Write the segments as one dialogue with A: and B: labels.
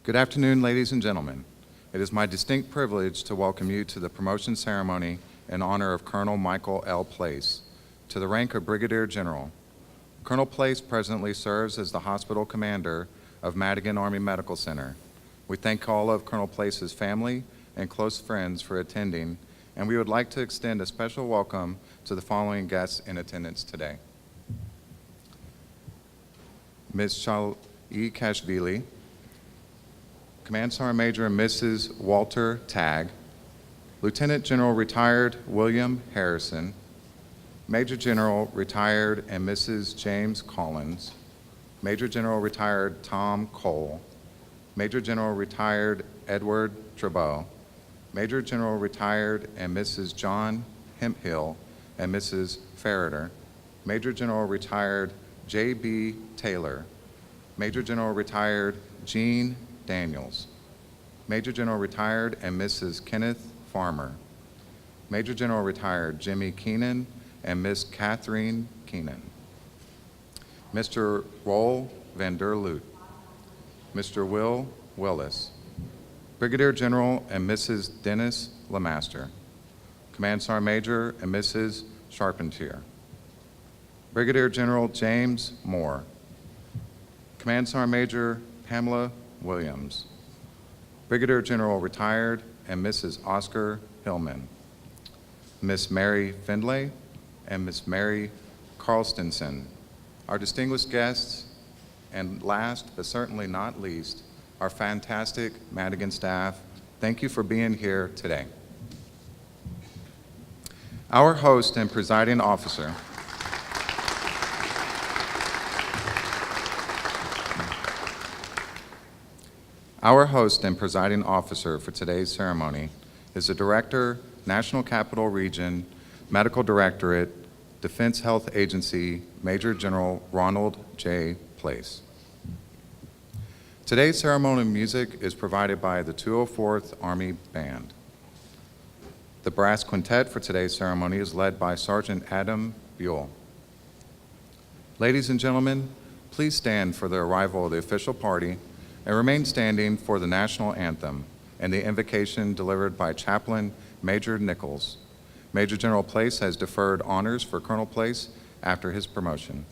A: Good afternoon, ladies and gentlemen. It is my distinct privilege to welcome you to the promotion ceremony in honor of Colonel Michael L. Place to the rank of Brigadier General. Colonel Place presently serves as the hospital commander of Madigan Army Medical Center. We thank all of Colonel Place's family and close friends for attending, and we would like to extend a special welcome to the following guests in attendance today. Ms. Shali Kashvili, Command Sergeant Major Mrs. Walter Tagg, Lieutenant General Retired William Harrison, Major General Retired and Mrs. James Collins, Major General Retired Tom Cole, Major General Retired Edward Trabeau, Major General Retired and Mrs. John Hemphill and Mrs. Ferreter, Major General Retired J.B. Taylor, Major General Retired Jean Daniels, Major General Retired and Mrs. Kenneth Farmer, Major General Retired Jimmy Keenan and Miss Catherine Keenan, Mr. Roel van der Loot, Mr. Will Willis, Brigadier General and Mrs. Dennis Lemaster, Command Sergeant Major and Mrs. Charpentier, Brigadier General James Moore, Command Sergeant Major Pamela Williams, Brigadier General Retired and Mrs. Oscar Hillman, Miss Mary Findlay and Miss Mary Carlstenson, our distinguished guests, and last but certainly not least, our fantastic Madigan staff. Thank you for being here today. Our host and presiding officer, for today's ceremony is the Director, National Capital Region, Medical Directorate, Defense Health Agency, Major General Ronald J. Place. Today's ceremonial music is provided by the 204th Army Band. The brass quintet for today's ceremony is led by Sergeant Adam Buell. Ladies and gentlemen, please stand for the arrival of the official party and remain standing for the national anthem and the invocation delivered by Chaplain Major Nichols. Major General Place has deferred honors for Colonel Place after his promotion.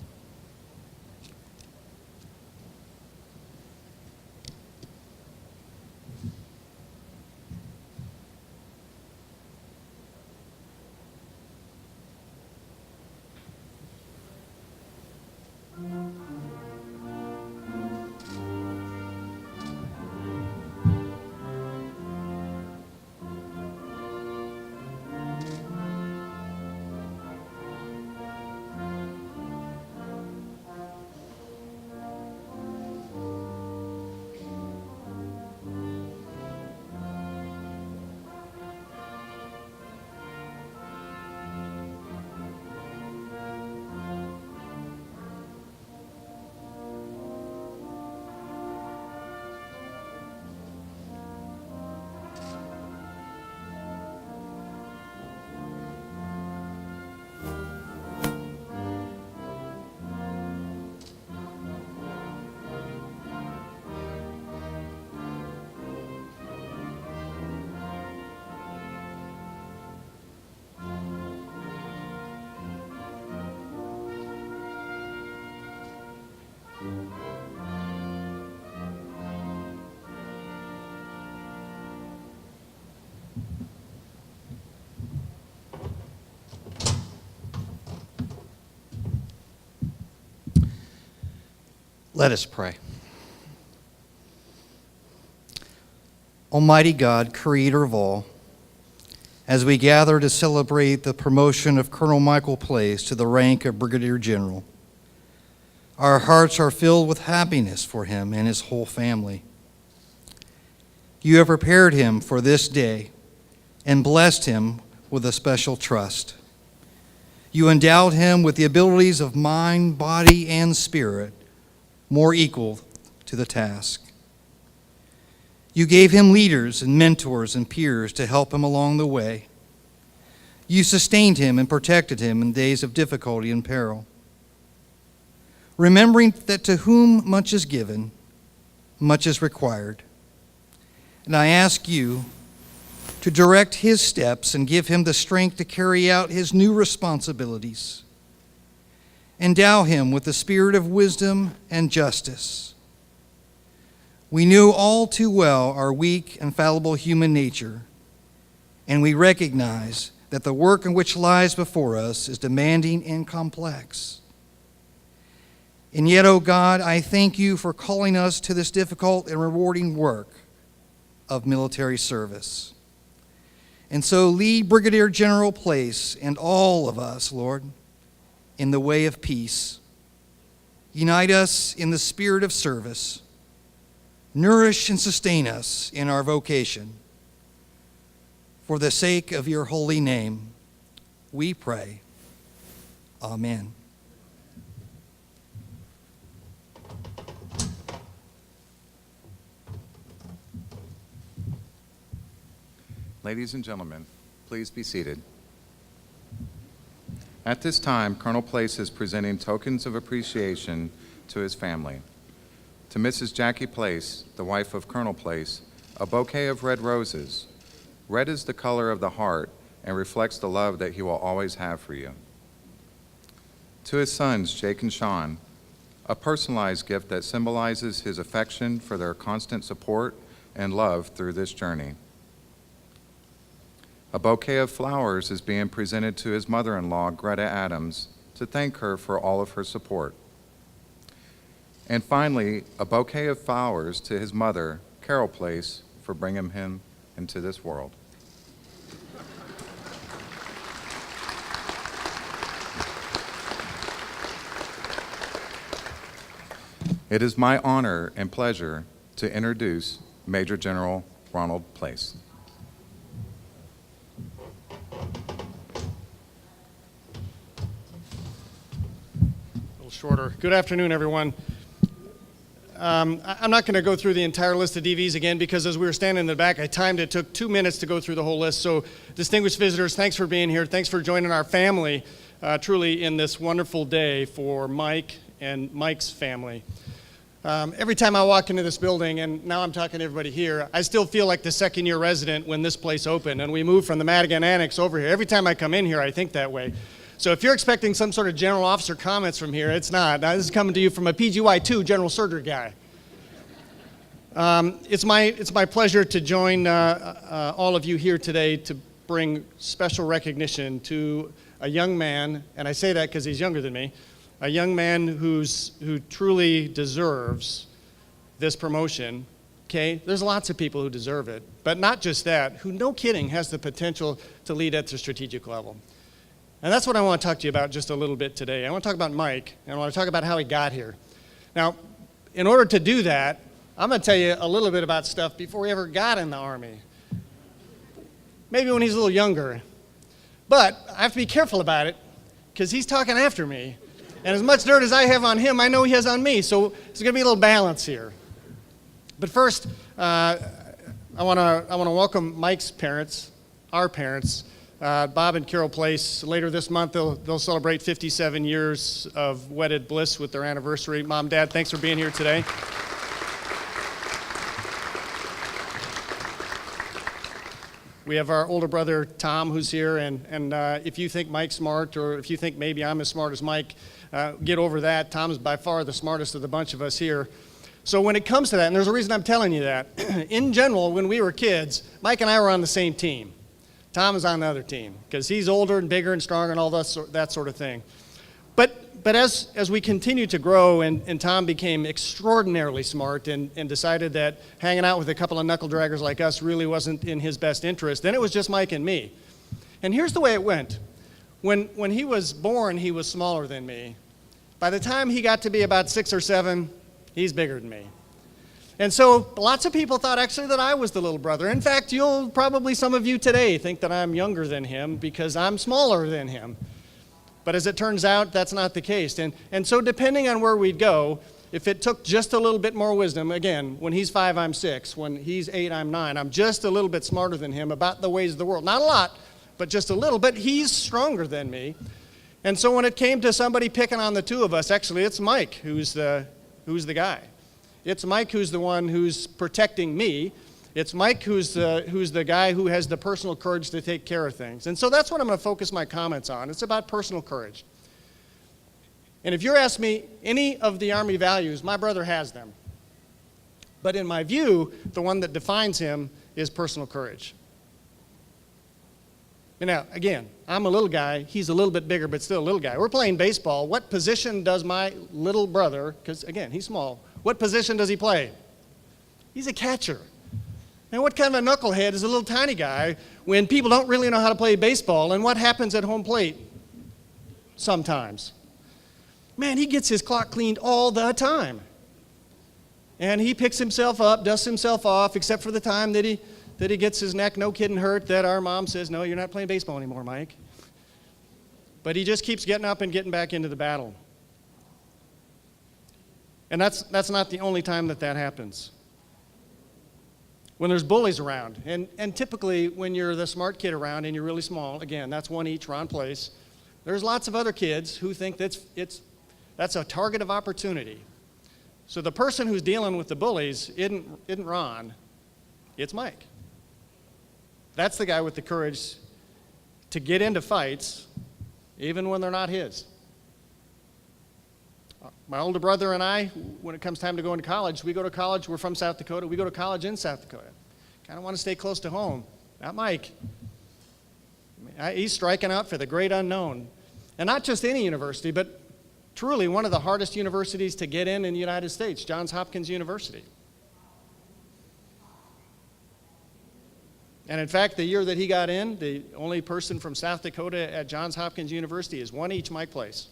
B: Let us pray. Almighty God, creator of all, as we gather to celebrate the promotion of Colonel Michael Place to the rank of Brigadier General, our hearts are filled with happiness for him and his whole family. You have prepared him for this day and blessed him with a special trust. You endowed him with the abilities of mind, body, and spirit more equal to the task. You gave him leaders and mentors and peers to help him along the way. You sustained him and protected him in days of difficulty and peril. Remembering that to whom much is given, much is required, And I ask you to direct his steps and give him the strength to carry out his new responsibilities. Endow him with the spirit of wisdom and justice. We know all too well our weak and fallible human nature, and we recognize that the work in which lies before us is demanding and complex. And yet, O God, I thank you for calling us to this difficult and rewarding work of military service. And so lead Brigadier General Place and all of us, Lord, in the way of peace. Unite us in the spirit of service. Nourish and sustain us in our vocation. For the sake of your holy name, we pray. Amen.
A: Ladies and gentlemen, please be seated. At this time, Colonel Place is presenting tokens of appreciation to his family. To Mrs. Jackie Place, the wife of Colonel Place, a bouquet of red roses. Red is the color of the heart and reflects the love that he will always have for you. To his sons, Jake and Sean, a personalized gift that symbolizes his affection for their constant support and love through this journey. A bouquet of flowers is being presented to his mother-in-law, Greta Adams, to thank her for all of her support. And finally, a bouquet of flowers to his mother, Carol Place, for bringing him into this world. It is my honor and pleasure to introduce Major General Ronald Place.
C: Shorter. Good afternoon, everyone. I'm not going to go through the entire list of DVs again because as we were standing in the back, I timed it. It took 2 minutes to go through the whole list. So distinguished visitors, thanks for being here. Thanks for joining our family truly in this wonderful day for Mike and Mike's family. Every time I walk into this building, and now I'm talking to everybody here, I still feel like the second-year resident when this place opened and we moved from the Madigan Annex over here. Every time I come in here, I think that way. So if you're expecting some sort of general officer comments from here, it's not. Now, this is coming to you from a PGY-2 general surgery guy. It's my pleasure to join all of you here today to bring special recognition to a young man, and I say that because he's younger than me, a young man who truly deserves this promotion. Okay, there's lots of people who deserve it, but not just that, who, no kidding, has the potential to lead at the strategic level. And that's what I want to talk to you about just a little bit today. I want to talk about Mike, and I want to talk about how he got here. Now, in order to do that, I'm going to tell you a little bit about stuff before he ever got in the Army. Maybe when he's a little younger. But I have to be careful about it, because he's talking after me. And as much dirt as I have on him, I know he has on me, so there's going to be a little balance here. But first, I want to welcome Mike's parents, our parents, Bob and Carol Place. Later this month, they'll celebrate 57 years of wedded bliss with their anniversary. Mom, Dad, thanks for being here today. We have our older brother, Tom, who's here, and if you think Mike's smart, or if you think maybe I'm as smart as Mike, get over that. Tom is by far the smartest of the bunch of us here. So when it comes to that, and there's a reason I'm telling you that, in general, when we were kids, Mike and I were on the same team. Tom is on the other team because he's older and bigger and stronger and all that sort of thing. But as we continued to grow and Tom became extraordinarily smart and decided that hanging out with a couple of knuckle draggers like us really wasn't in his best interest, then it was just Mike and me. And here's the way it went. When he was born, he was smaller than me. By the time he got to be about 6 or 7, he's bigger than me. And so lots of people thought actually that I was the little brother. In fact, you'll probably, some of you today, think that I'm younger than him because I'm smaller than him. But as it turns out, that's not the case. And so depending on where we'd go, if it took just a little bit more wisdom, again, when he's 5, I'm 6. When he's 8, I'm 9. I'm just a little bit smarter than him about the ways of the world. Not a lot, but just a little. But he's stronger than me. And so when it came to somebody picking on the two of us, actually it's Mike who's the guy. It's Mike who's the one who's protecting me, It's Mike who's the guy who has the personal courage to take care of things. And so that's what I'm going to focus my comments on. It's about personal courage. And if you're asking me any of the Army values, my brother has them. But in my view, the one that defines him is personal courage. Now, again, I'm a little guy. He's a little bit bigger, but still a little guy. We're playing baseball. What position does my little brother, because again, he's small, what position does he play? He's a catcher. Now, what kind of a knucklehead is a little tiny guy when people don't really know how to play baseball, and what happens at home plate? Sometimes. Man, he gets his clock cleaned all the time. And he picks himself up, dusts himself off, except for the time that he gets his neck, no kidding, hurt, that our mom says, no, you're not playing baseball anymore, Mike. But he just keeps getting up and getting back into the battle. And that's not the only time that happens. When there's bullies around, and typically when you're the smart kid around and you're really small, again, that's one each, Ron Place, there's lots of other kids who think that's a target of opportunity. So the person who's dealing with the bullies isn't Ron, it's Mike. That's the guy with the courage to get into fights, even when they're not his. My older brother and I, when it comes time to go into college, we go to college, we're from South Dakota, we go to college in South Dakota. Kind of want to stay close to home. Not Mike. He's striking out for the great unknown. And not just any university, but truly one of the hardest universities to get in the United States, Johns Hopkins University. And in fact, the year that he got in, the only person from South Dakota at Johns Hopkins University is one each, Mike Place.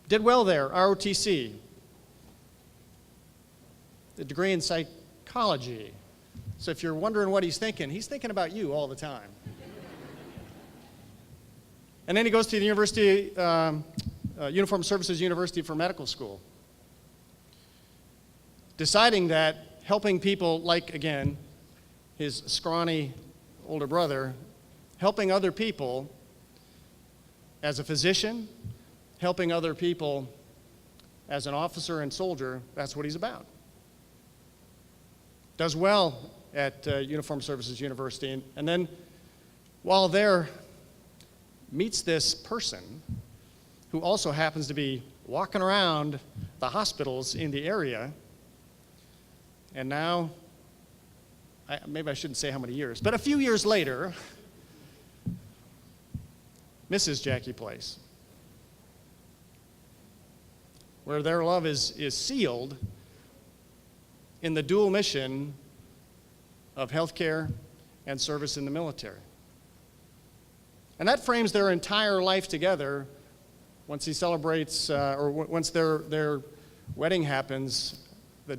C: Did well there, ROTC. The degree in psychology. So if you're wondering what he's thinking about you all the time. And then he goes to the University, Uniformed Services University for medical school. Deciding that helping people like, again, his scrawny older brother, helping other people as a physician, helping other people as an officer and soldier, that's what he's about. Does well at Uniformed Services University, and then while there, meets this person who also happens to be walking around the hospitals in the area. And now, maybe I shouldn't say how many years, but a few years later, Mrs. Jackie Place, where their love is sealed in the dual mission of healthcare and service in the military. And that frames their entire life together once he celebrates, or once their wedding happens the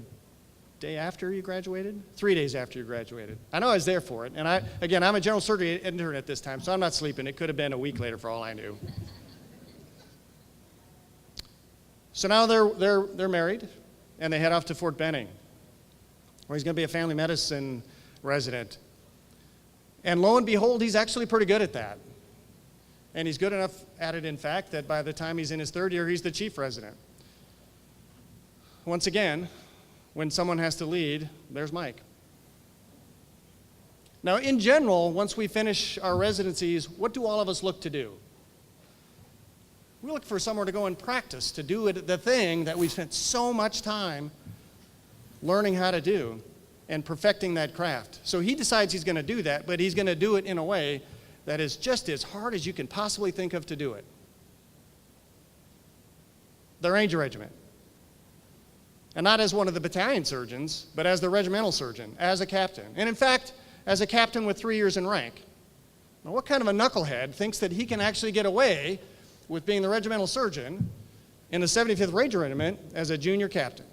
C: day after you graduated? 3 days after you graduated. I know I was there for it. And I'm a general surgery intern at this time, so I'm not sleeping. It could have been a week later for all I knew. So now they're married, and they head off to Fort Benning, where he's going to be a family medicine resident. And lo and behold, he's actually pretty good at that. And he's good enough at it, in fact, that by the time he's in his third year, he's the chief resident. Once again, when someone has to lead, there's Mike. Now, in general, once we finish our residencies, what do all of us look to do? We look for somewhere to go and practice, to do the thing that we've spent so much time learning how to do and perfecting that craft. So he decides he's going to do that, but he's going to do it in a way that is just as hard as you can possibly think of to do it. The Ranger Regiment. And not as one of the battalion surgeons, but as the regimental surgeon, as a captain. And in fact, as a captain with 3 years in rank. Now, what kind of a knucklehead thinks that he can actually get away with being the regimental surgeon in the 75th Ranger Regiment as a junior captain?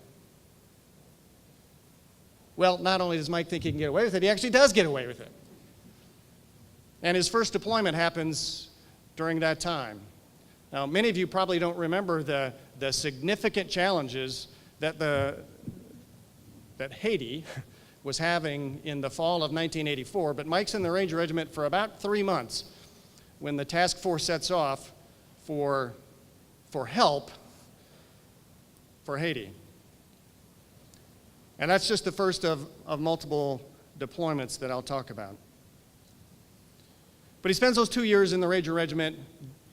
C: Well, not only does Mike think he can get away with it, he actually does get away with it. And his first deployment happens during that time. Now, many of you probably don't remember the significant challenges that Haiti was having in the fall of 1984, but Mike's in the Ranger Regiment for about 3 months when the task force sets off for help for Haiti. And that's just the first of multiple deployments that I'll talk about. But he spends those 2 years in the Ranger Regiment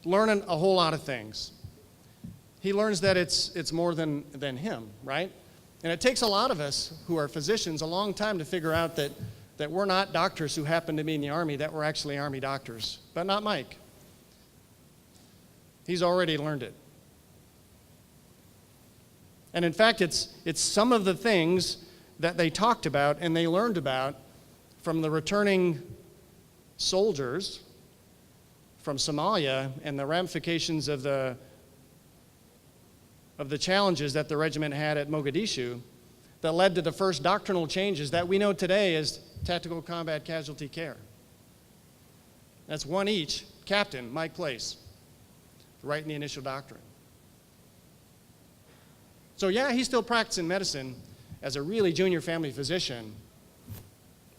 C: learning a whole lot of things. He learns that it's more than him, right? And it takes a lot of us who are physicians a long time to figure out that we're not doctors who happen to be in the Army, that we're actually Army doctors. But not Mike. He's already learned it. And in fact, it's some of the things that they talked about and they learned about from the returning soldiers from Somalia and the ramifications of the challenges that the regiment had at Mogadishu that led to the first doctrinal changes that we know today as tactical combat casualty care. That's one each, Captain Mike Place, writing the initial doctrine. So yeah, he's still practicing medicine as a really junior family physician,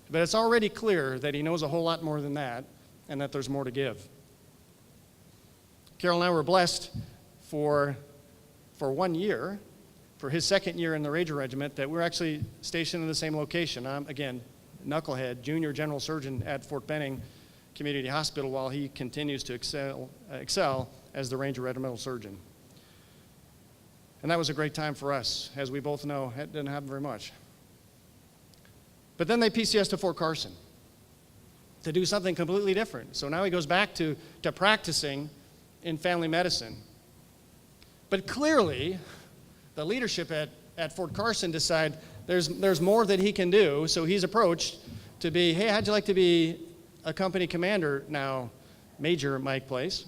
C: but it's already clear that he knows a whole lot more than that and that there's more to give. Carol and I were blessed for 1 year, for his second year in the Ranger Regiment, that we're actually stationed in the same location. I'm, again, Knucklehead, junior general surgeon at Fort Benning Community Hospital, while he continues to excel as the Ranger Regimental surgeon. And that was a great time for us. As we both know, it didn't happen very much. But then they PCS to Fort Carson to do something completely different. So now he goes back to practicing in family medicine. But clearly, the leadership at Fort Carson decide there's more that he can do, so he's approached to be, hey, how'd you like to be a company commander now, Major Mike Place,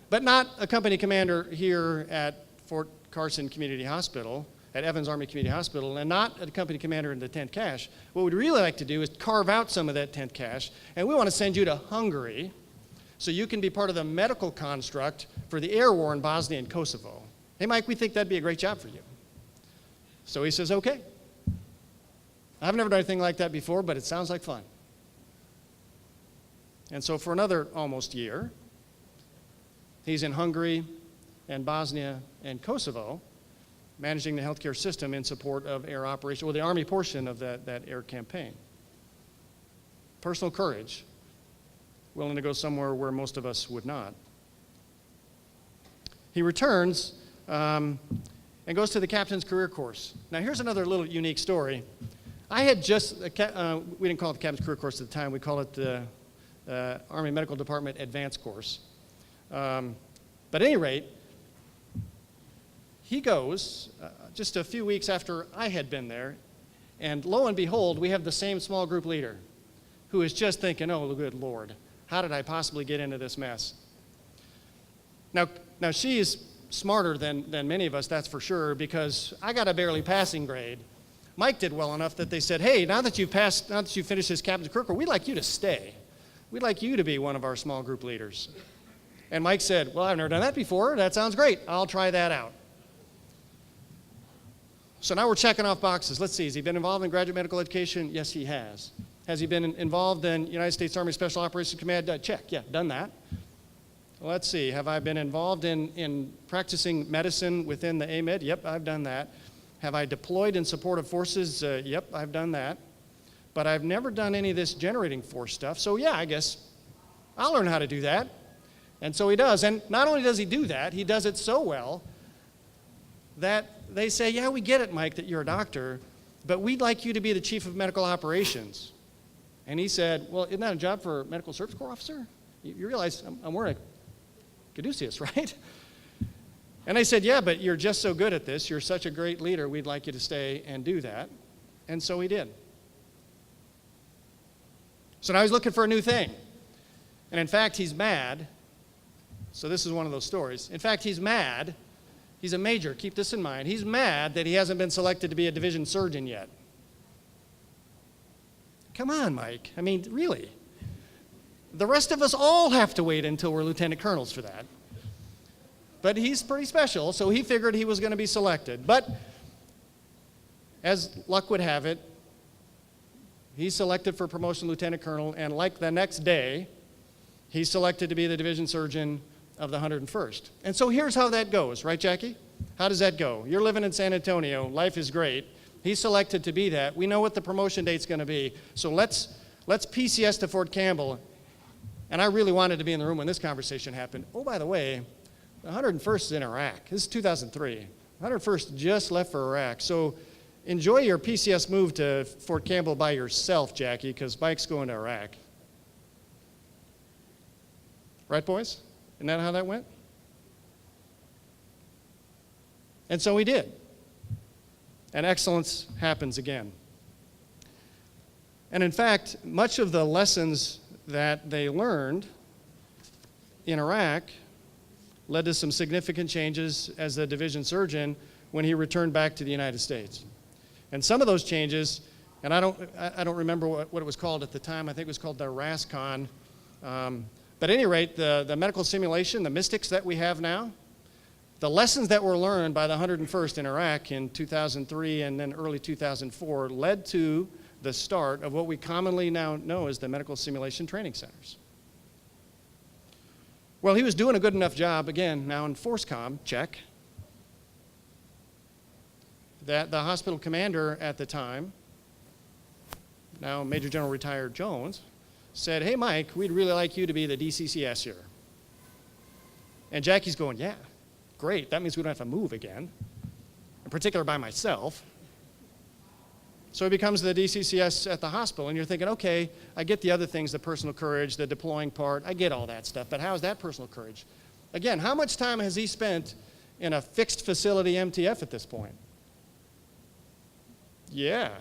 C: but not a company commander here at Fort Carson Community Hospital, at Evans Army Community Hospital, and not a company commander in the 10th Cache. What we'd really like to do is carve out some of that 10th Cache, and we want to send you to Hungary so you can be part of the medical construct for the air war in Bosnia and Kosovo. Hey, Mike, we think that'd be a great job for you. So he says, okay. I've never done anything like that before, but it sounds like fun. And so for another almost year, he's in Hungary and Bosnia and Kosovo, managing the healthcare system in support of air operation, well, the Army portion of that air campaign. Personal courage, willing to go somewhere where most of us would not. He returns and goes to the captain's career course. Now, here's another little unique story. I had just, we didn't call it the captain's career course at the time, we call it the Army Medical Department Advanced Course. But at any rate, he goes just a few weeks after I had been there, and lo and behold, we have the same small group leader who is just thinking, oh, good Lord, how did I possibly get into this mess? Now she is smarter than many of us, that's for sure, because I got a barely passing grade. Mike did well enough that they said, hey, now that you've finished this captain's career course, we'd like you to stay. We'd like you to be one of our small group leaders. And Mike said, well, I've never done that before. That sounds great. I'll try that out. So now we're checking off boxes. Let's see, has he been involved in graduate medical education? Yes, he has. Has he been involved in United States Army Special Operations Command? Check, yeah, done that. Let's see, have I been involved in practicing medicine within the AMED? Yep, I've done that. Have I deployed in support of forces? Yep, I've done that. But I've never done any of this generating force stuff, so yeah, I guess I'll learn how to do that. And so he does, and not only does he do that, he does it so well that they say, yeah, we get it, Mike, that you're a doctor, but we'd like you to be the chief of medical operations. And he said, well, isn't that a job for a medical service corps officer? You realize I'm wearing a caduceus, right? And they said, yeah, but you're just so good at this. You're such a great leader. We'd like you to stay and do that. And so he did. So now he's looking for a new thing. And in fact, he's mad. So this is one of those stories. In fact, he's mad. He's a major. Keep this in mind. He's mad that he hasn't been selected to be a division surgeon yet. Come on, Mike. I mean, really. The rest of us all have to wait until we're lieutenant colonels for that. But he's pretty special, so he figured he was going to be selected. But as luck would have it, he's selected for promotion to lieutenant colonel, and like the next day, he's selected to be the division surgeon of the 101st. And so here's how that goes, right, Jackie? How does that go? You're living in San Antonio, life is great, He's selected to be that. We know what the promotion date's going to be. So let's PCS to Fort Campbell. And I really wanted to be in the room when this conversation happened. Oh, by the way, the 101st is in Iraq. This is 2003. 101st just left for Iraq. So enjoy your PCS move to Fort Campbell by yourself, Jackie, because Mike's going to Iraq. Right, boys? Isn't that how that went? And so we did. And excellence happens again. And in fact, much of the lessons that they learned in Iraq led to some significant changes as the division surgeon when he returned back to the United States. And some of those changes, and I don't remember what it was called at the time. I think it was called the RASCON. But at any rate, the medical simulation, the mystics that we have now, the lessons that were learned by the 101st in Iraq in 2003 and then early 2004 led to the start of what we commonly now know as the medical simulation training centers. Well, he was doing a good enough job, again, now in FORCECOM, check, that the hospital commander at the time, now Major General retired Jones, said, hey, Mike, we'd really like you to be the DCCS here. And Jackie's going, yeah, great. That means we don't have to move again, in particular by myself. So he becomes the DCCS at the hospital, and you're thinking, okay, I get the other things, the personal courage, the deploying part, I get all that stuff, but how's that personal courage? Again, how much time has he spent in a fixed facility MTF at this point? Yeah.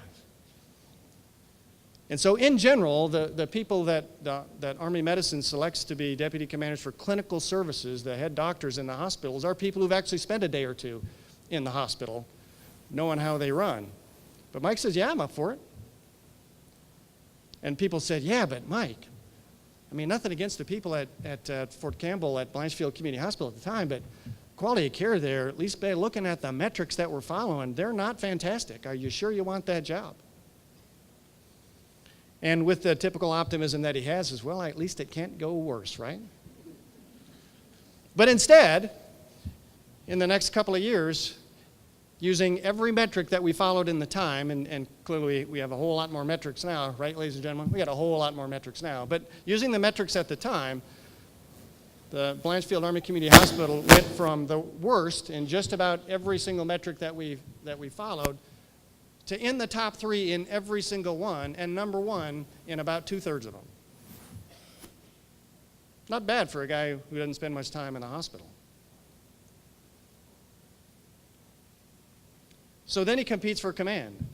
C: And so in general, the people that Army Medicine selects to be deputy commanders for clinical services, the head doctors in the hospitals, are people who've actually spent a day or two in the hospital knowing how they run. But Mike says, yeah, I'm up for it. And people said, yeah, but Mike, I mean, nothing against the people at Fort Campbell at Blanchfield Community Hospital at the time, but quality of care there, at least by looking at the metrics that we're following, they're not fantastic. Are you sure you want that job? And with the typical optimism that he has as well, at least it can't go worse, right? But instead, in the next couple of years, using every metric that we followed in the time, and clearly we have a whole lot more metrics now, right, ladies and gentlemen? We got a whole lot more metrics now. But using the metrics at the time, the Blanchfield Army Community Hospital went from the worst in just about every single metric that we followed to in the top 3 in every single one, and number 1 in about 2/3 of them. Not bad for a guy who doesn't spend much time in the hospital. So then he competes for command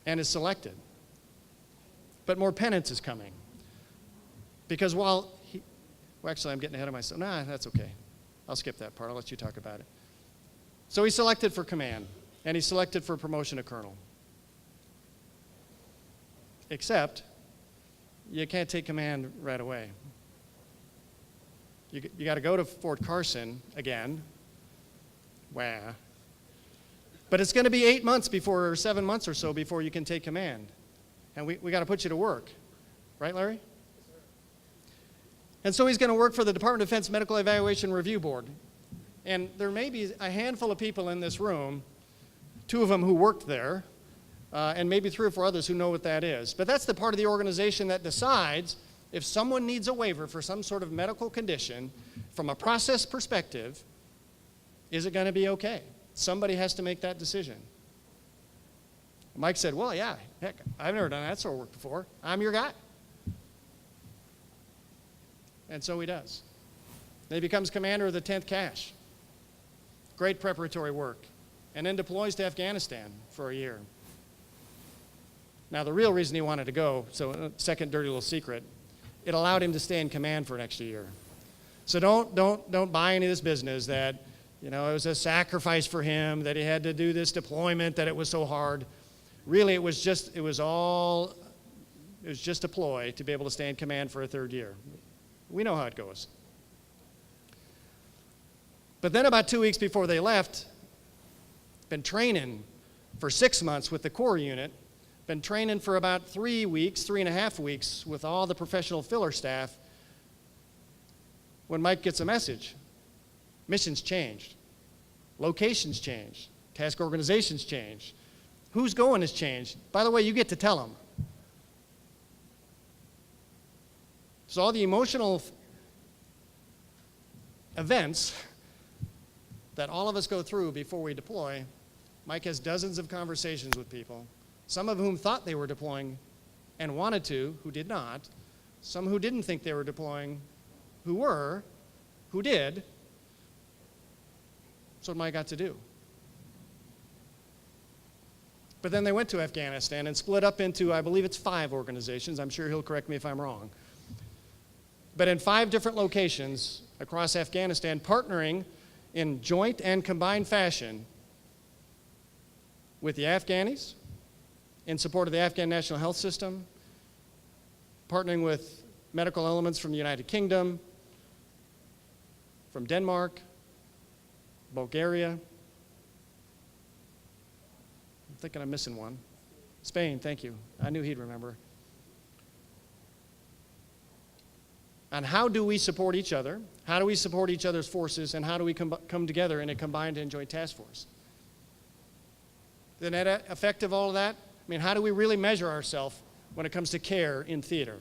C: and is selected. But more penance is coming. Because well, actually, I'm getting ahead of myself. Nah, that's okay. I'll skip that part. I'll let you talk about it. So he's selected for command, and he's selected for promotion to colonel. Except, you can't take command right away. You got to go to Fort Carson again. Wow. But it's going to be 8 months before, or 7 months or so before you can take command. And we got to put you to work. Right, Larry? Yes, sir. And so he's going to work for the Department of Defense Medical Evaluation Review Board. And there may be a handful of people in this room, 2 of them who worked there, and maybe 3 or 4 others who know what that is. But that's the part of the organization that decides if someone needs a waiver for some sort of medical condition, from a process perspective, is it going to be okay? Somebody has to make that decision. Mike said, well, yeah, heck, I've never done that sort of work before. I'm your guy. And so he does. Then he becomes commander of the 10th Cache. Great preparatory work. And then deploys to Afghanistan for a year. Now, the real reason he wanted to go, so second dirty little secret, it allowed him to stay in command for an extra year. So don't buy any of this business that, you know, it was a sacrifice for him, that he had to do this deployment, that it was so hard. Really, it was just a ploy to be able to stay in command for a 3rd year. We know how it goes. But then about 2 weeks before they left, been training for 6 months with the Corps unit, been training for about 3 weeks, 3.5 weeks with all the professional filler staff, when Mike gets a message. Missions changed. Locations changed. Task organizations changed. Who's going has changed. By the way, you get to tell them. So all the emotional events that all of us go through before we deploy, Mike has dozens of conversations with people, some of whom thought they were deploying and wanted to, who did not, some who didn't think they were deploying, who were, who did. That's what Mike got to do. But then they went to Afghanistan and split up into, I believe it's 5 organizations. I'm sure he'll correct me if I'm wrong. But in 5 different locations across Afghanistan, partnering in joint and combined fashion with the Afghanis in support of the Afghan National Health System, partnering with medical elements from the United Kingdom, from Denmark, Bulgaria. I'm thinking I'm missing one. Spain, thank you. I knew he'd remember. And how do we support each other? How do we support each other's forces? And how do we come together in a combined and joint task force? The net effect of all of that? I mean, how do we really measure ourselves when it comes to care in theater?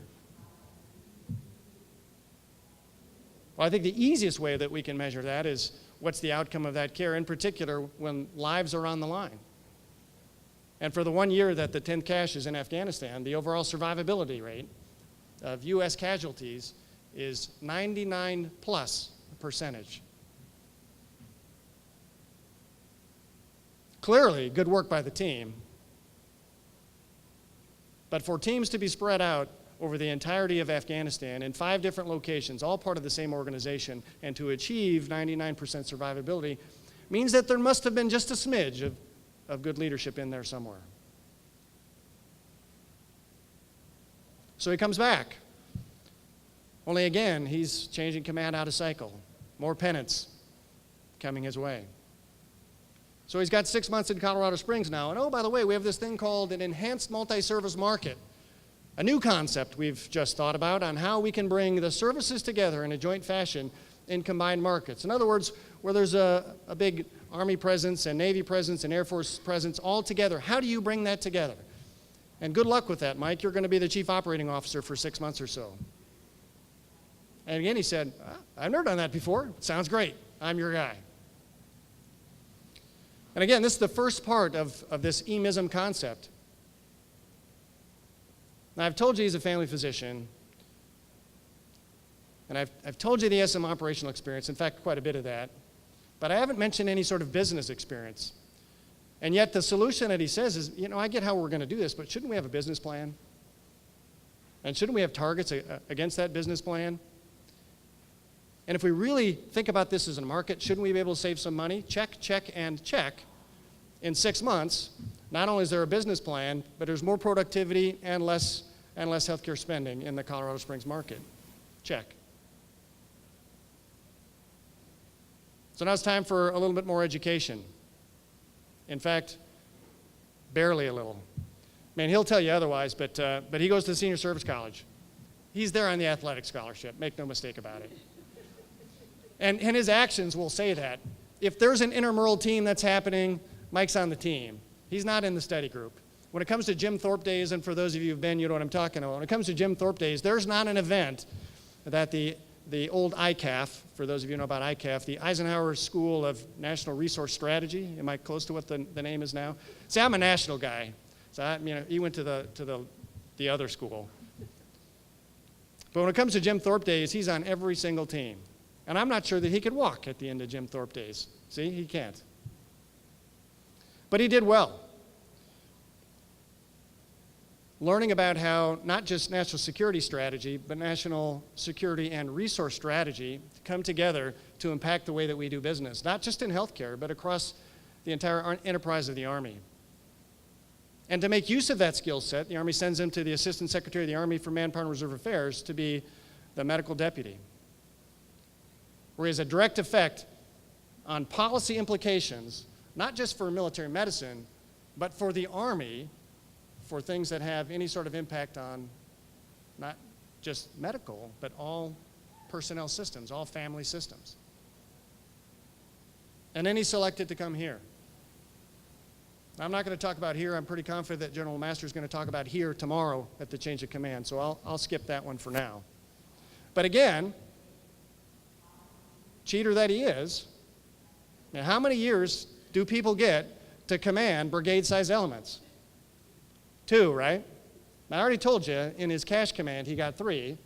C: Well, I think the easiest way that we can measure that is what's the outcome of that care, in particular when lives are on the line. And for the 1 year that the 10th Cash is in Afghanistan, the overall survivability rate of U.S. casualties is 99+%. Clearly, good work by the team. But for teams to be spread out over the entirety of Afghanistan in 5 different locations, all part of the same organization, and to achieve 99% survivability means that there must have been just a smidge of good leadership in there somewhere. So he comes back. Only again, he's changing command out of cycle. More penance coming his way. So he's got 6 months in Colorado Springs now. And oh, by the way, we have this thing called an enhanced multi-service market. A new concept we've just thought about on how we can bring the services together in a joint fashion in combined markets. In other words, where there's a big Army presence and Navy presence and Air Force presence all together, how do you bring that together? And good luck with that, Mike. You're going to be the chief operating officer for 6 months or so. And again, he said, I've never done that before. Sounds great. I'm your guy. And again, this is the first part of this emism concept. Now, I've told you he's a family physician, and I've told you he has some operational experience, in fact, quite a bit of that, but I haven't mentioned any sort of business experience. And yet the solution that he says is, I get how we're going to do this, but shouldn't we have a business plan? And shouldn't we have targets against that business plan? And if we really think about this as a market, shouldn't we be able to save some money? Check, check, and check. In 6 months, not only is there a business plan, but there's more productivity and less healthcare spending in the Colorado Springs market. Check. So now it's time for a little bit more education. In fact, barely a little. Man, he'll tell you otherwise, but he goes to the senior service college. He's there on the athletic scholarship, make no mistake about it. And his actions will say that. If there's an intramural team that's happening, Mike's on the team. He's not in the study group. When it comes to Jim Thorpe Days, and for those of you who've been, you know what I'm talking about. When it comes to Jim Thorpe Days, there's not an event that the old ICAF, for those of you who know about ICAF, the Eisenhower School of National Resource Strategy. Am I close to what the name is now? See, I'm a national guy. So he went to the other school. But when it comes to Jim Thorpe Days, he's on every single team. And I'm not sure that he could walk at the end of Jim Thorpe Days. See, he can't. But he did well. Learning about how not just national security strategy, but national security and resource strategy come together to impact the way that we do business, not just in healthcare, but across the entire enterprise of the Army. And to make use of that skill set, the Army sends him to the Assistant Secretary of the Army for Manpower and Reserve Affairs to be the medical deputy, where he has a direct effect on policy implications, not just for military medicine, but for the Army, for things that have any sort of impact on not just medical, but all personnel systems, all family systems. And then he's selected to come here. I'm not going to talk about here. I'm pretty confident that General Master is going to talk about here tomorrow at the change of command, so I'll skip that one for now. But again, cheater that he is, now how many years do people get to command brigade-sized elements? 2, right? I already told you, in his cash command, he got 3.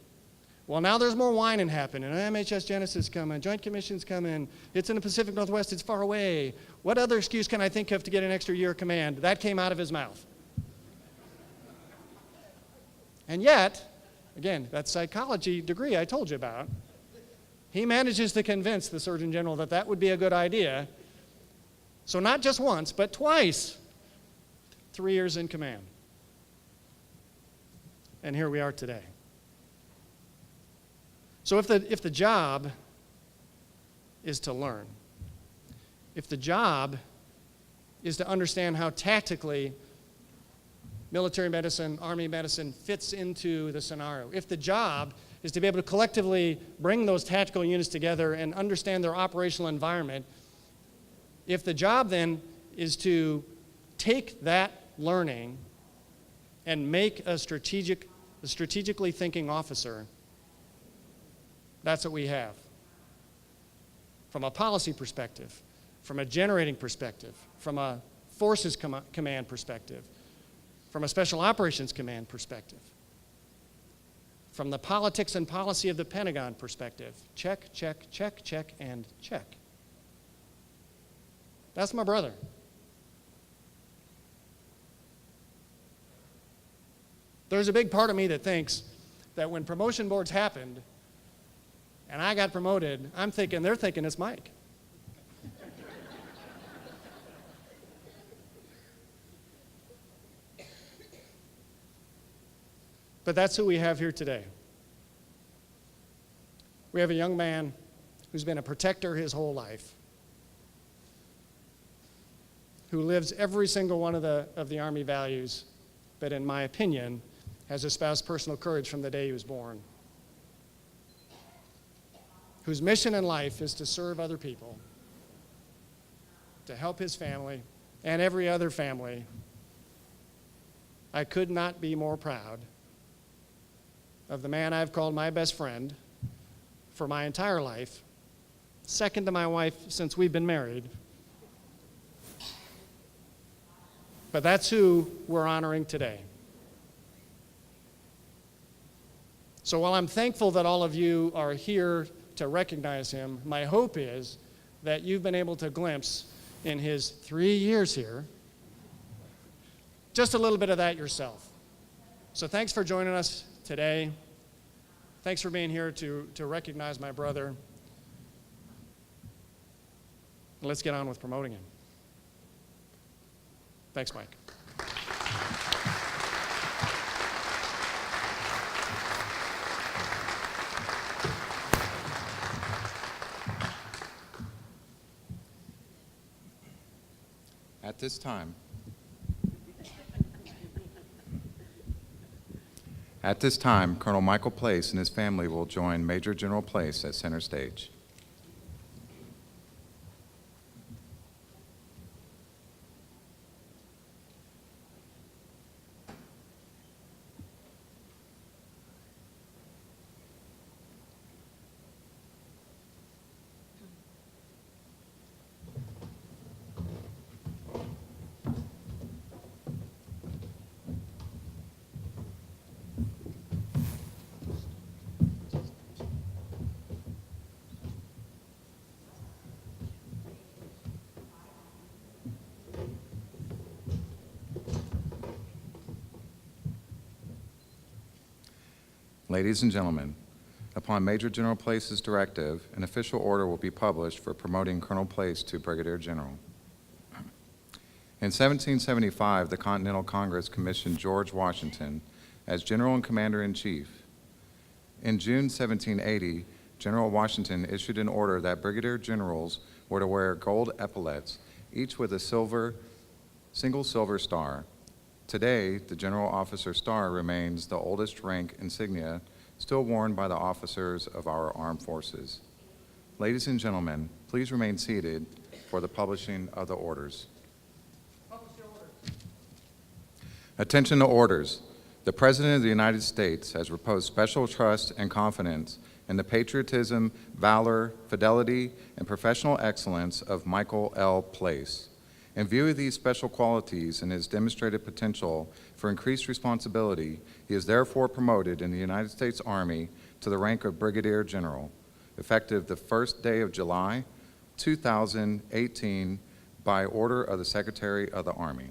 C: Well, now there's more whining happening. MHS Genesis coming, Joint Commission's coming, it's in the Pacific Northwest, it's far away. What other excuse can I think of to get an extra year of command? That came out of his mouth. And yet, again, that psychology degree I told you about, he manages to convince the Surgeon General that that would be a good idea. So not just once, but twice, 3 years in command. And here we are today. So if the job is to learn, if the job is to understand how tactically military medicine, Army medicine fits into the scenario, if the job is to be able to collectively bring those tactical units together and understand their operational environment, if the job then is to take that learning and make a strategically thinking officer, that's what we have. From a policy perspective, from a generating perspective, from a forces command perspective, from a special operations command perspective, from the politics and policy of the Pentagon perspective, check, check, check, check, and check. That's my brother. There's a big part of me that thinks that when promotion boards happened and I got promoted, they're thinking it's Mike. But that's who we have here today. We have a young man who's been a protector his whole life, who lives every single one of the Army values, but in my opinion, has espoused personal courage from the day he was born, whose mission in life is to serve other people, to help his family and every other family. I could not be more proud of the man I've called my best friend for my entire life, second to my wife since we've been married. But that's who we're honoring today. So while I'm thankful that all of you are here to recognize him, my hope is that you've been able to glimpse in his 3 years here just a little bit of that yourself. So thanks for joining us today. Thanks for being here to recognize my brother. Let's get on with promoting him. Thanks, Mike.
A: At this time, Colonel Michael Place and his family will join Major General Place at center stage. Ladies and gentlemen, upon Major General Place's directive, an official order will be published for promoting Colonel Place to Brigadier General. In 1775, the Continental Congress commissioned George Washington as General and Commander-in-Chief. In June 1780, General Washington issued an order that Brigadier Generals were to wear gold epaulets, each with a single silver star. Today, the General Officer Star remains the oldest rank insignia still worn by the officers of our armed forces. Ladies and gentlemen, please remain seated for the publishing of the orders.
C: Publish the order.
A: Attention to orders. The President of the United States has reposed special trust and confidence in the patriotism, valor, fidelity, and professional excellence of Michael L. Place. In view of these special qualities and his demonstrated potential for increased responsibility, he is therefore promoted in the United States Army to the rank of Brigadier General, effective the first day of July, 2018, by order of the Secretary of the Army.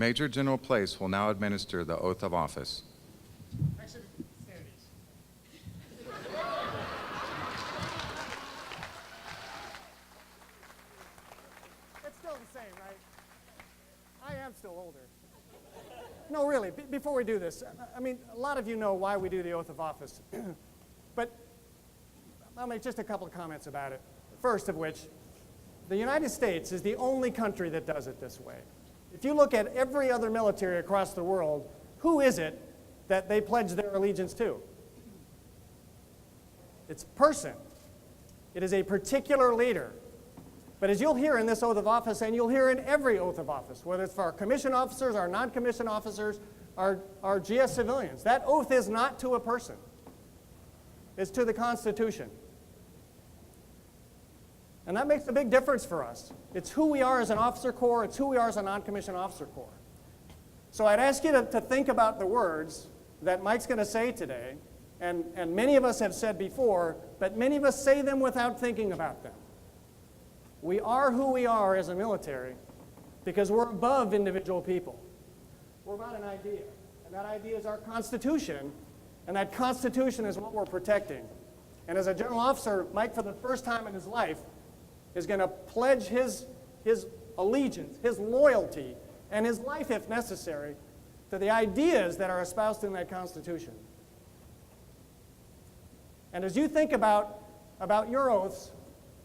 A: Major General Place will now administer the oath of office.
C: Actually, stand at ease. It's still the same, right? I am still older. No, really, before we do this, I mean, a lot of you know why we do the oath of office. But I'll make just a couple of comments about it. First of which, the United States is the only country that does it this way. If you look at every other military across the world, who is it that they pledge their allegiance to? It's a person. It is a particular leader. But as you'll hear in this oath of office, and you'll hear in every oath of office, whether it's for our commissioned officers, our non-commissioned officers, our GS civilians, that oath is not to a person. It's to the Constitution. And that makes a big difference for us. It's who we are as an officer corps. It's who we are as a non-commissioned officer corps. So I'd ask you to think about the words that Mike's going to say today, and many of us have said before, but many of us say them without thinking about them. We are who we are as a military because we're above individual people. We're about an idea, and that idea is our Constitution, and that Constitution is what we're protecting. And as a general officer, Mike, for the first time in his life, is going to pledge his allegiance, his loyalty, and his life, if necessary, to the ideas that are espoused in that Constitution. And as you think about your oaths,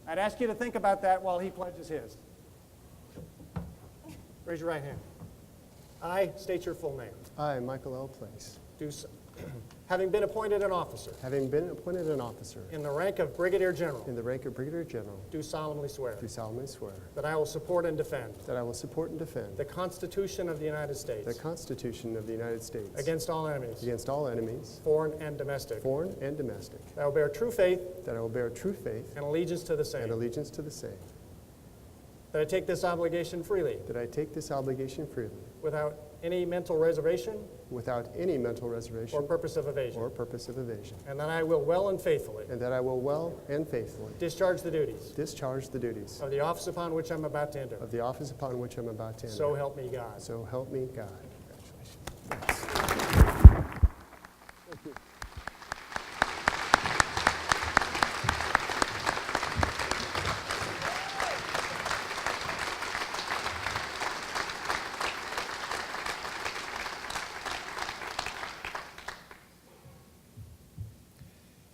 C: I'd ask you to think about that while he pledges his. Raise your right hand. I state your full name.
D: I, Michael L. Place,
C: Do so. Having been appointed an officer
D: having been appointed an officer
C: in the rank of Brigadier General,
D: in the rank of Brigadier General,
C: do solemnly swear
D: do solemnly swear
C: that I will support and defend
D: that I will support and defend
C: the Constitution of the United
D: the
C: States
D: Constitution of the United States
C: against all enemies,
D: against all enemies,
C: foreign and domestic,
D: foreign and domestic,
C: that I will bear true faith
D: that I will bear true faith
C: and allegiance to the
D: and
C: same,
D: allegiance to the same,
C: that I take this obligation freely
D: that I take this obligation freely
C: without any mental reservation
D: without any mental reservation
C: or purpose of evasion,
D: or purpose of evasion,
C: and that I will well and faithfully
D: and that I will well and faithfully
C: discharge the duties
D: discharge the duties
C: of the office upon which I'm about to enter.
D: of the office upon which I'm about to enter.
C: So help me God.
D: So help me God.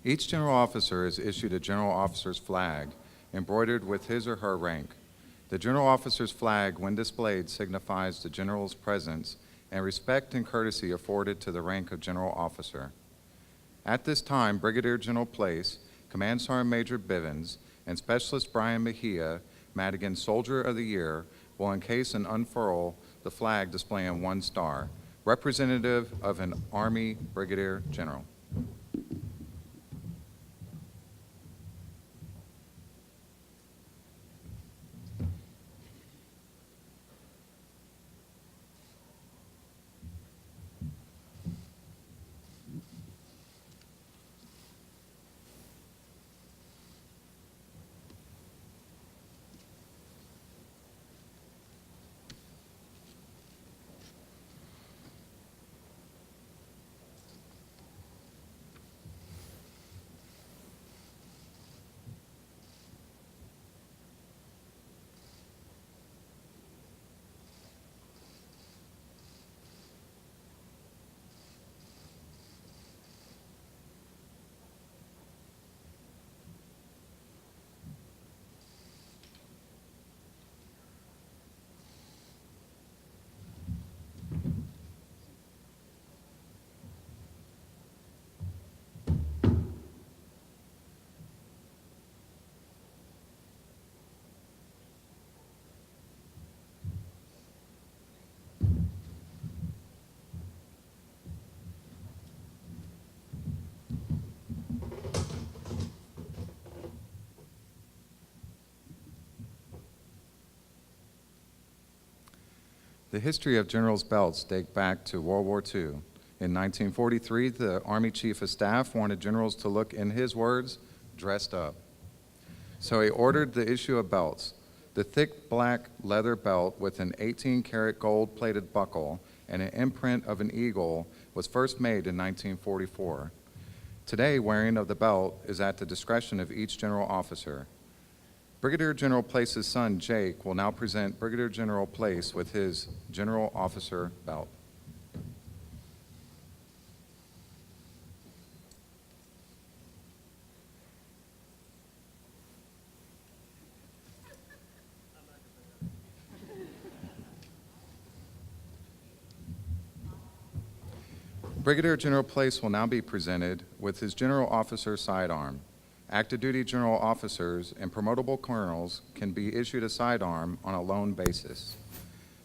A: Each general officer is issued a general officer's flag embroidered with his or her rank. The general officer's flag, when displayed, signifies the general's presence and respect and courtesy afforded to the rank of general officer. At this time, Brigadier General Place, Command Sergeant Major Bivens, and Specialist Brian Mejia, Madigan Soldier of the Year, will encase and unfurl the flag displaying 1 star, representative of an Army Brigadier General. The history of generals' belts dates back to World War II. In 1943, the Army Chief of Staff wanted generals to look, in his words, dressed up. So he ordered the issue of belts. The thick black leather belt with an 18-karat gold-plated buckle and an imprint of an eagle was first made in 1944. Today, wearing of the belt is at the discretion of each general officer. Brigadier General Place's son, Jake, will now present Brigadier General Place with his General Officer belt. Brigadier General Place will now be presented with his General Officer Sidearm. Active duty general officers and promotable colonels can be issued a sidearm on a loan basis.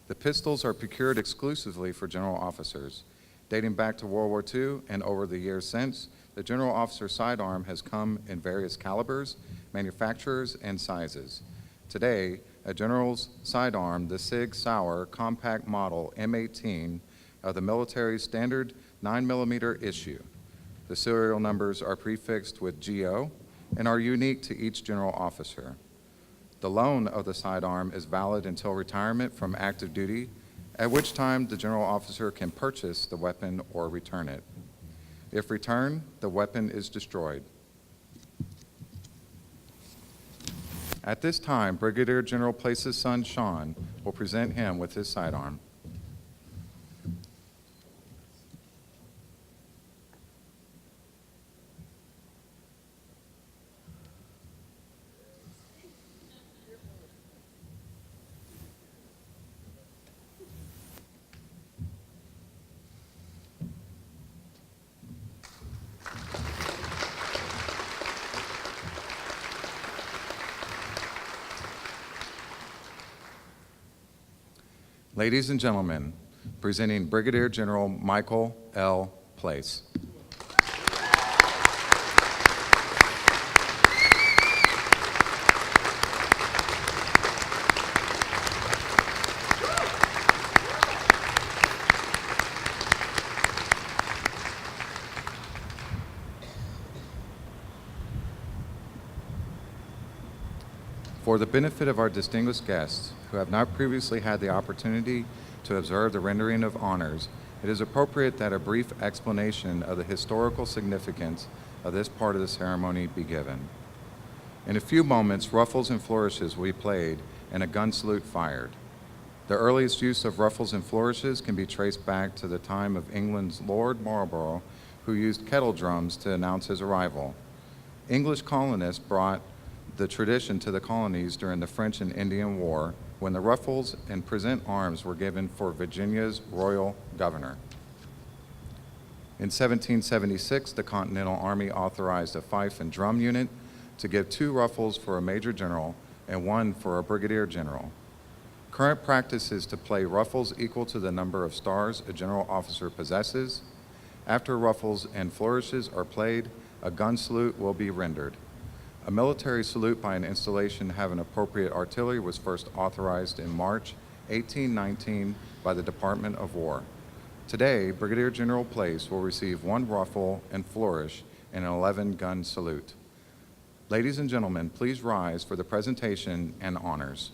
A: The pistols are procured exclusively for general officers. Dating back to World War II and over the years since, the general officer sidearm has come in various calibers, manufacturers, and sizes. Today, a general's sidearm, the Sig Sauer compact model M18 of the military standard 9mm issue. The serial numbers are prefixed with GO and are unique to each general officer. The loan of the sidearm is valid until retirement from active duty, at which time the general officer can purchase the weapon or return it. If returned, the weapon is destroyed. At this time, Brigadier General Place's son, Sean, will present him with his sidearm. Ladies and gentlemen, presenting Brigadier General Michael L. Place. For the benefit of our distinguished guests who have not previously had the opportunity to observe the rendering of honors, it is appropriate that a brief explanation of the historical significance of this part of the ceremony be given. In a few moments, ruffles and flourishes will be played and a gun salute fired. The earliest use of ruffles and flourishes can be traced back to the time of England's Lord Marlborough, who used kettle drums to announce his arrival. English colonists brought the tradition to the colonies during the French and Indian War, when the ruffles and present arms were given for Virginia's royal governor. In 1776, the Continental Army authorized a fife and drum unit to give 2 ruffles for a major general and 1 for a brigadier general. Current practice is to play ruffles equal to the number of stars a general officer possesses. After ruffles and flourishes are played, a gun salute will be rendered. A military salute by an installation having appropriate artillery was first authorized in March 1819 by the Department of War. Today, Brigadier General Place will receive 1 ruffle and flourish and an 11-gun salute. Ladies and gentlemen, please rise for the presentation and honors.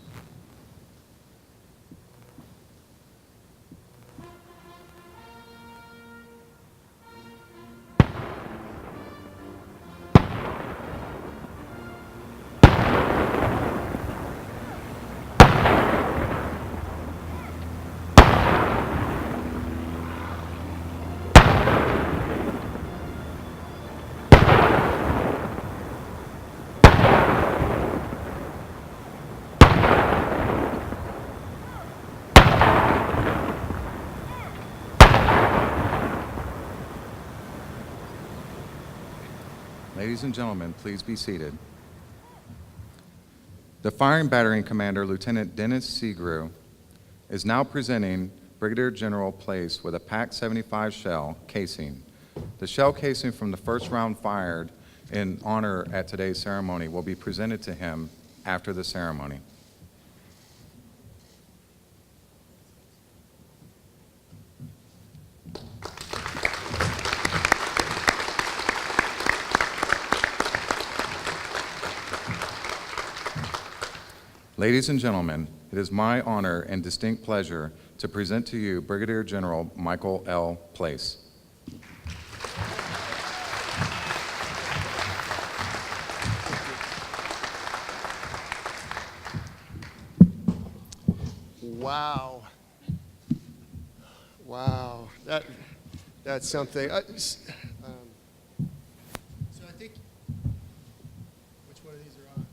A: Ladies and gentlemen, please be seated. The Firing Battery Commander, Lieutenant Dennis Segrew, is now presenting Brigadier General Place with a PAC-75 shell casing. The shell casing from the first round fired in honor at today's ceremony will be presented to him after the ceremony. Ladies and gentlemen, it is my honor and distinct pleasure to present to you Brigadier General Michael L. Place.
D: Wow. Wow. That's something. So I think, which one of these are on?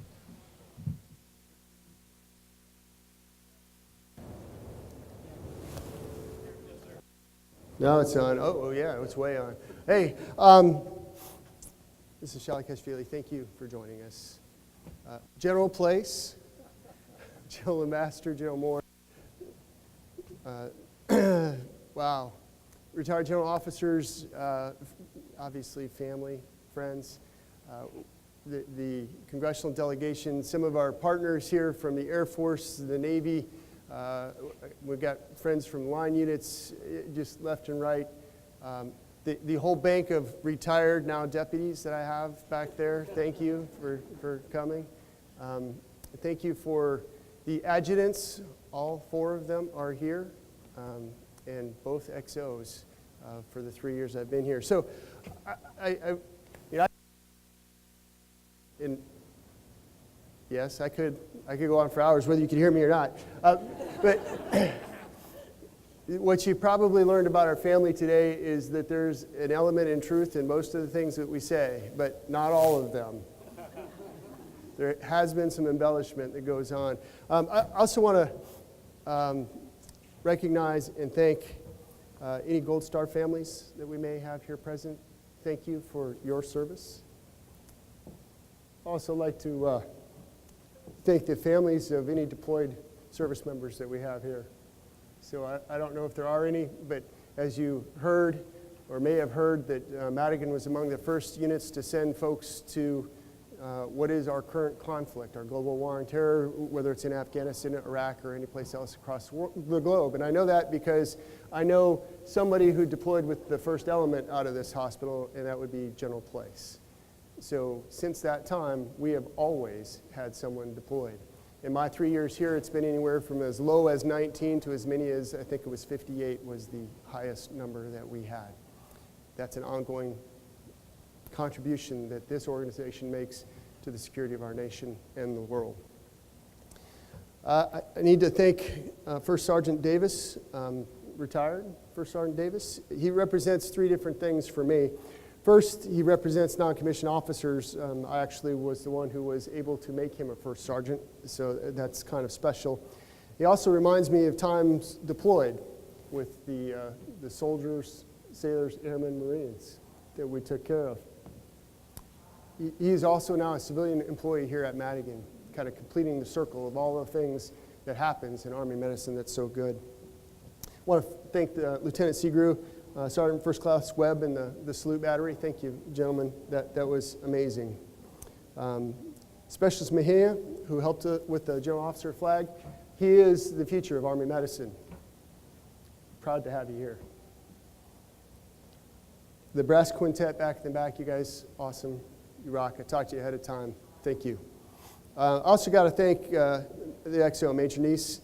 D: No, it's on. Oh, yeah, it's way on. Hey, this is Shally Kashvili. Thank you for joining us. General Place, General Master, General Moore. Wow. Retired general officers, obviously family, friends, the congressional delegation, some of our partners here from the Air Force, the Navy. We've got friends from line units just left and right. The whole bank of retired now deputies that I have back there, thank you for coming. Thank you for the adjutants. All 4 of them are here, and both XOs for the 3 years I've been here. So, and yes, I could go on for hours, whether you can hear me or not. But what you probably learned about our family today is that there's an element in truth in most of the things that we say, but not all of them. There has been some embellishment that goes on. I also want to recognize and thank any Gold Star families that we may have here present. Thank you for your service. I'd also like to thank the families of any deployed service members that we have here. So I don't know if there are any, but as you heard or may have heard that Madigan was among the first units to send folks to what is our current conflict, our global war on terror, whether it's in Afghanistan, Iraq, or any place else across the globe. And I know that because I know somebody who deployed with the first element out of this hospital, and that would be General Place. So since that time, we have always had someone deployed. In my 3 years here, it's been anywhere from as low as 19 to as many as, I think it was 58 was the highest number that we had. That's an ongoing contribution that this organization makes to the security of our nation and the world. I need to thank First Sergeant Davis, retired First Sergeant Davis. He represents three different things for me. First, he represents non-commissioned officers. I actually was the one who was able to make him a first sergeant, so that's kind of special. He also reminds me of times deployed with the soldiers, sailors, airmen, Marines that we took care of. He is also now a civilian employee here at Madigan, kind of completing the circle of all the things that happens in Army medicine that's so good. I want to thank Lieutenant Seagrew, Sergeant First Class Webb, and the salute battery. Thank you, gentlemen. That was amazing. Specialist Mejia, who helped with the General Officer flag, he is the future of Army medicine. Proud to have you here. The brass quintet back in the back, you guys, awesome. You rock. I talked to you ahead of time. Thank you. I also got to thank the XO, Major Neese,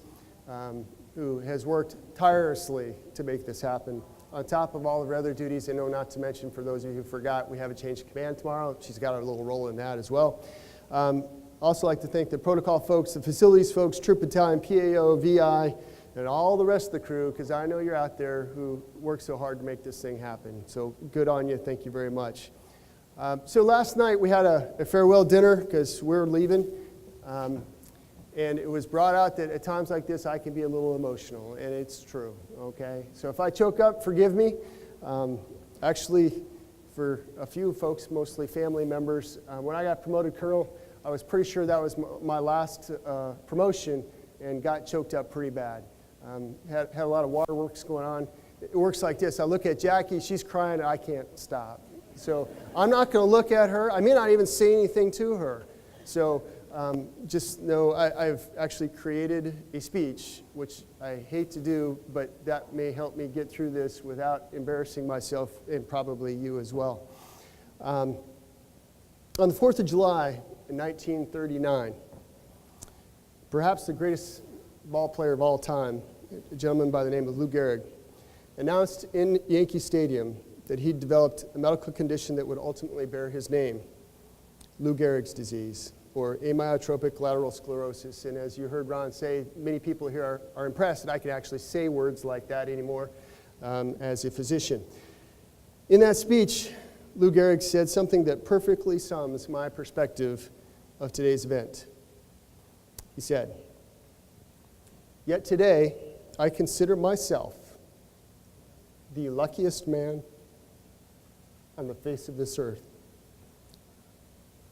D: who has worked tirelessly to make this happen. On top of all of her other duties, I know not to mention, for those of you who forgot, we have a change of command tomorrow. She's got a little role in that as well. Also like to thank the protocol folks, the facilities folks, Troop Battalion, PAO, VI, and all the rest of the crew, because I know you're out there who work so hard to make this thing happen. So good on you. Thank you very much. So last night we had a farewell dinner because we're leaving. And it was brought out that at times like this, I can be a little emotional, and it's true, okay? So if I choke up, forgive me. Actually, for a few folks, mostly family members, when I got promoted colonel, I was pretty sure that was my last promotion and got choked up pretty bad. Had a lot of waterworks going on. It works like this. I look at Jackie, she's crying, and I can't stop. So I'm not going to look at her. I may not even say anything to her. So just know I've actually created a speech, which I hate to do, but that may help me get through this without embarrassing myself and probably you as well. On the 4th of July in 1939, perhaps the greatest ball player of all time, a gentleman by the name of Lou Gehrig, announced in Yankee Stadium that he'd developed a medical condition that would ultimately bear his name, Lou Gehrig's disease, or amyotrophic lateral sclerosis. And as you heard Ron say, many people here are impressed that I can actually say words like that anymore as a physician. In that speech, Lou Gehrig said something that perfectly sums my perspective of today's event. He said, "Yet today, I consider myself the luckiest man on the face of this earth.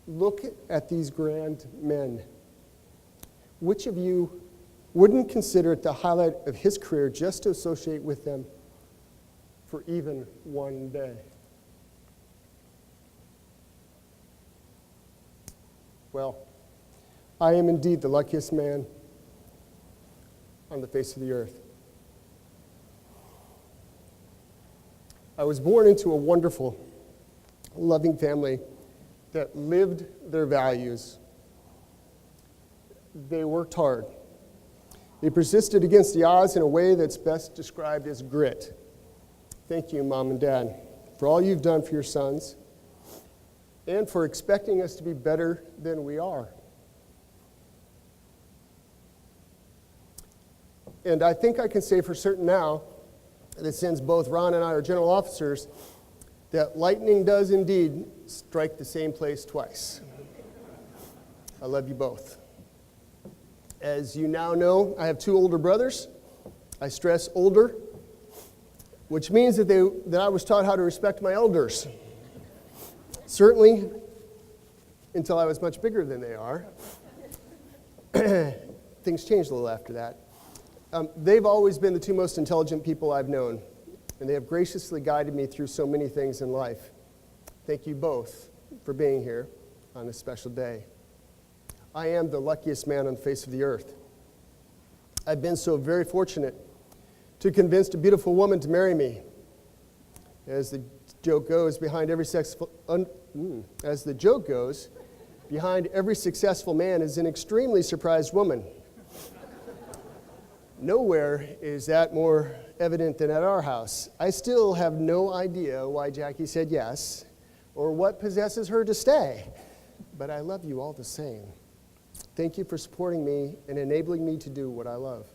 D: Look at these grand men. Which of you wouldn't consider it the highlight of his career just to associate with them for even one day?" Well, I am indeed the luckiest man on the face of the earth. I was born into a wonderful, loving family that lived their values. They worked hard. They persisted against the odds in a way that's best described as grit. Thank you, Mom and Dad, for all you've done for your sons and for expecting us to be better than we are. And I think I can say for certain now that since both Ron and I are general officers, that lightning does indeed strike the same place twice. I love you both. As you now know, I have two older brothers. I stress older, which means that I was taught how to respect my elders. Certainly, until I was much bigger than they are. Things changed a little after that. They've always been the two most intelligent people I've known, and they have graciously guided me through so many things in life. Thank you both for being here on this special day. I am the luckiest man on the face of the earth. I've been so very fortunate to convince a beautiful woman to marry me. As the joke goes, behind every Behind every successful man is an extremely surprised woman. Nowhere is that more evident than at our house. I still have no idea why Jackie said yes or what possesses her to stay, but I love you all the same. Thank you for supporting me and enabling me to do what I love.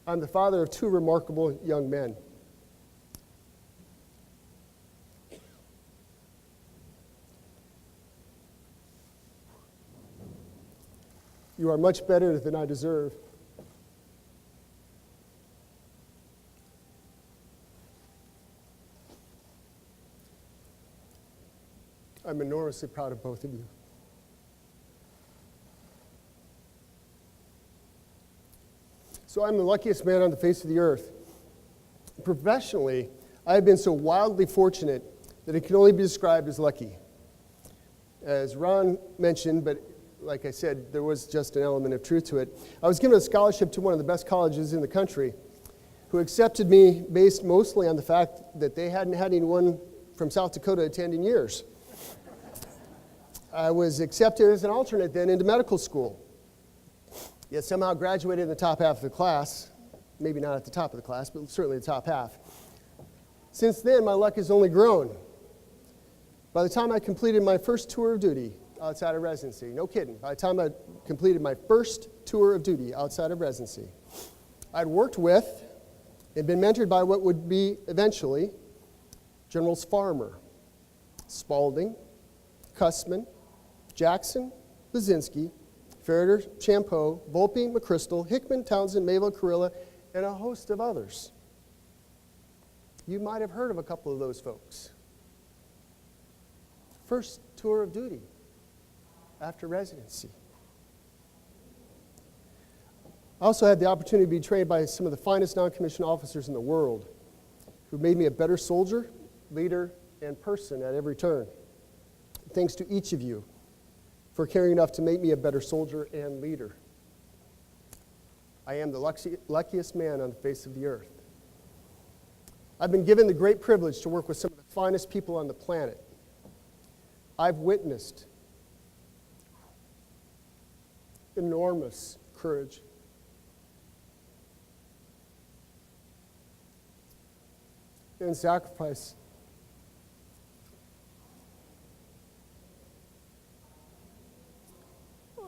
D: I'm the father of two remarkable young men. You are much better than I deserve. I'm enormously proud of both of you. So I'm the luckiest man on the face of the earth. Professionally, I have been so wildly fortunate that it can only be described as lucky. As Ron mentioned, but like I said, there was just an element of truth to it. I was given a scholarship to one of the best colleges in the country, who accepted me based mostly on the fact that they hadn't had anyone from South Dakota attend in years. I was accepted as an alternate then into medical school, yet somehow graduated in the top half of the class, maybe not at the top of the class, but certainly the top half. Since then, my luck has only grown. By the time I completed my first tour of duty outside of residency, no kidding, by the time I completed my first tour of duty outside of residency, I'd worked with and been mentored by what would be eventually Generals Farmer, Spaulding, Cussman, Jackson, Basinski, Farrader, Champeau, Volpe, McChrystal, Hickman, Townsend, Mayville, Carrilla, and a host of others. You might have heard of a couple of those folks. First tour of duty after residency. I also had the opportunity to be trained by some of the finest non-commissioned officers in the world who made me a better soldier, leader, and person at every turn. Thanks to each of you for caring enough to make me a better soldier and leader. I am the luckiest man on the face of the earth. I've been given the great privilege to work with some of the finest people on the planet. I've witnessed enormous courage, and sacrifice.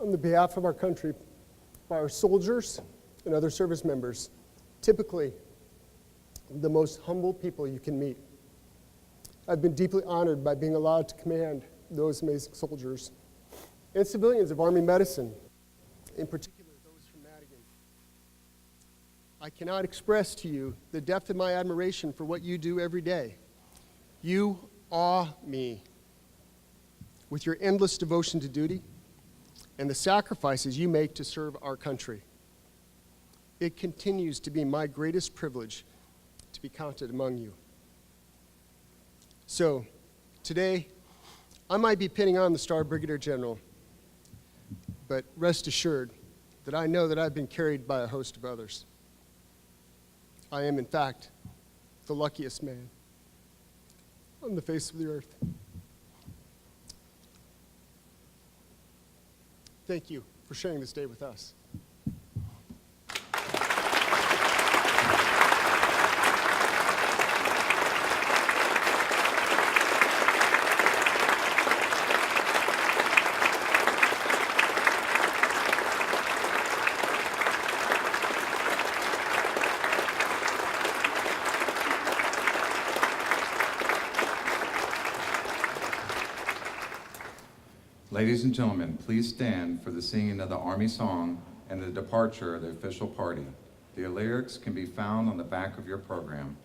D: On the behalf of our country, by our soldiers and other service members, typically the most humble people you can meet. I've been deeply honored by being allowed to command those amazing soldiers and civilians of Army medicine, in particular those from Madigan. I cannot express to you the depth of my admiration for what you do every day. You awe me with your endless devotion to duty and the sacrifices you make to serve our country. It continues to be my greatest privilege to be counted among you. So, today, I might be pinning on the star Brigadier General, but rest assured that I know that I've been carried by a host of others. I am, in fact, the luckiest man on the face of the earth. Thank you for sharing this day with us.
A: Ladies and gentlemen, please stand for the singing of the Army song and the departure of the official party. The lyrics can be found on the back of your program.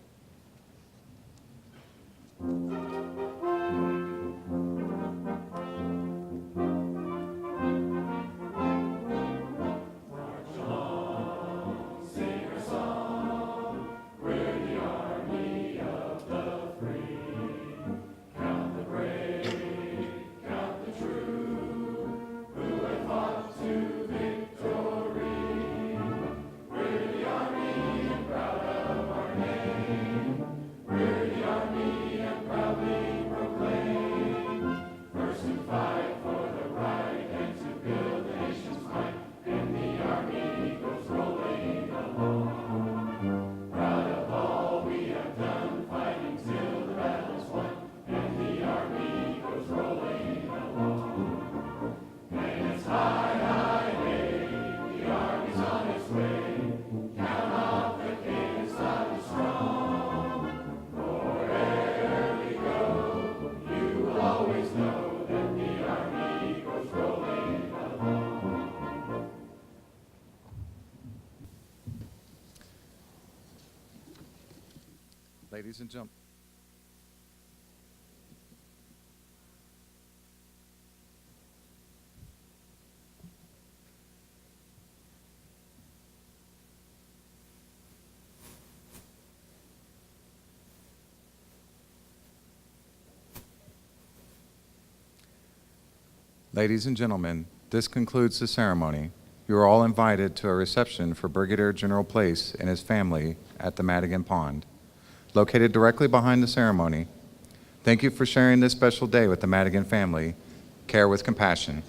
E: Proudly
A: Ladies and gentlemen. Ladies and gentlemen, this concludes the ceremony. You are all invited to a reception for Brigadier General Place and his family at the Madigan Pond, located directly behind the ceremony. Thank you for sharing this special day with the Madigan family. Care with compassion.